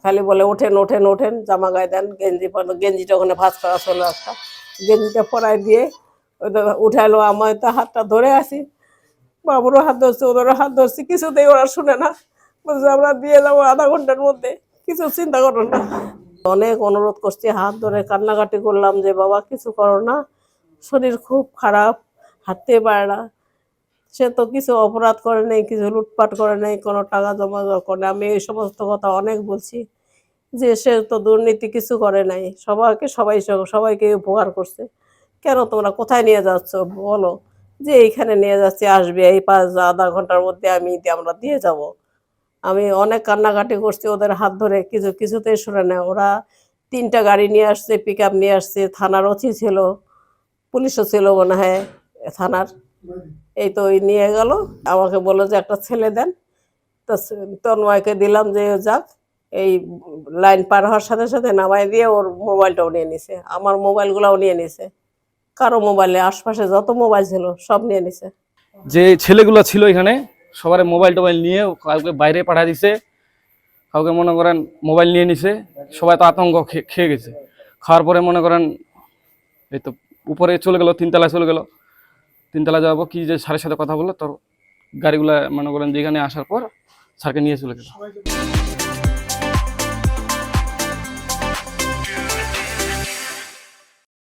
খালি বলে ওঠেন ওঠেন ওঠেন, জামা গায়ে দেন, গেঞ্জিটা ওখানে ভাঁজ করা ছিল একটা, গেঞ্জিটা পরাই দিয়ে উঠাইলো। আমার তো হাতটা ধরে আছি, বাবুরও হাত ধরছে, ওদেরও হাত ধরছি, কিছুতেই ওরা শুনে না। বলছে আমরা দিয়ে যাবো আধা ঘন্টার মধ্যে, কিছু চিন্তা করো না। অনেক অনুরোধ করছি, হাত ধরে কান্নাকাটি করলাম যে বাবা কিছু করো না, শরীর খুব খারাপ, হাঁটতে পারে না। সে তো কিছু অপরাধ করে নেই, কিছু লুটপাট করে নেই, কোনো টাকা জমা করে নেই। আমি এই সমস্ত কথা অনেক বলছি যে সে তো দুর্নীতি কিছু করে নাই, সবাইকে উপকার করছে। কেন তোমরা কোথায় নিয়ে যাচ্ছ বলো, যে এইখানে নিয়ে যাচ্ছি, আসবে এই আধা ঘন্টার মধ্যে আমরা দিয়ে যাব। আমি অনেক কান্নাকাটি করছি ওদের হাত ধরে, কিছুতেই শুনে না। ওরা 3টা গাড়ি নিয়ে আসছে, পিক আপ নিয়ে আসছে, থানার ওসি ছিল, পুলিশও ছিল মনে হয় থানার। এই তো ওই নিয়ে গেল, আমাকে বললো যে একটা ছেলে দেন। তো তন্ময়কে দিলাম যে যাক। এই লাইন পার হওয়ার সাথে সাথে নামাই দিয়ে ওর মোবাইলটাও নিয়ে নিছে, আমার মোবাইলগুলোও নিয়ে নিছে, কারো মোবাইলে আশপাশে যত মোবাইল ছিল সব নিয়ে নিছে। যে ছেলেগুলো ছিল এখানে সবার মোবাইল টোবাইল নিয়ে কাউকে বাইরে পাঠা দিছে, কাউকে মনে করেন মোবাইল নিয়ে নিছে। সবাই তো আতঙ্ক খেয়ে গেছে। খাওয়ার পরে মনে করেন এই তো উপরে চলে গেল, 3তলায় চলে গেল। 3তলায় যাবো কি যে স্যারের সাথে কথা বললো, তোর গাড়িগুলা মনে করেন যেখানে আসার পর স্যারকে নিয়ে চলে গেল।